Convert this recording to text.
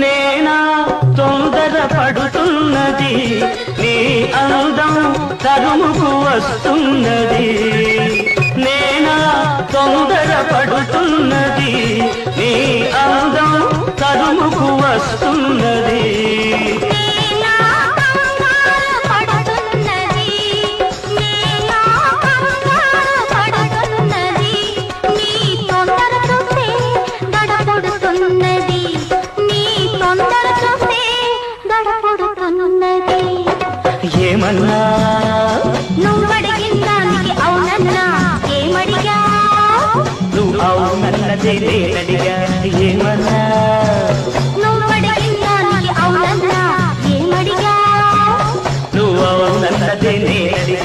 నేనా తొందర పడుతున్నది నీ అందం తరుముకు వస్తున్నది నేనా తొందర పడుతున్నది నీ అందం తరుముకు వస్తున్నది ఏమన్నా నువ్వడిగిన దానికి అవునన్నా ఏమడిగా నువ్వు అవునన్నదే నేనడిగా ఏమన్నా నువ్వడిగిన దానికి అవునన్నా ఏమడిగా నువ్వు అవునన్నదే నేనడిగా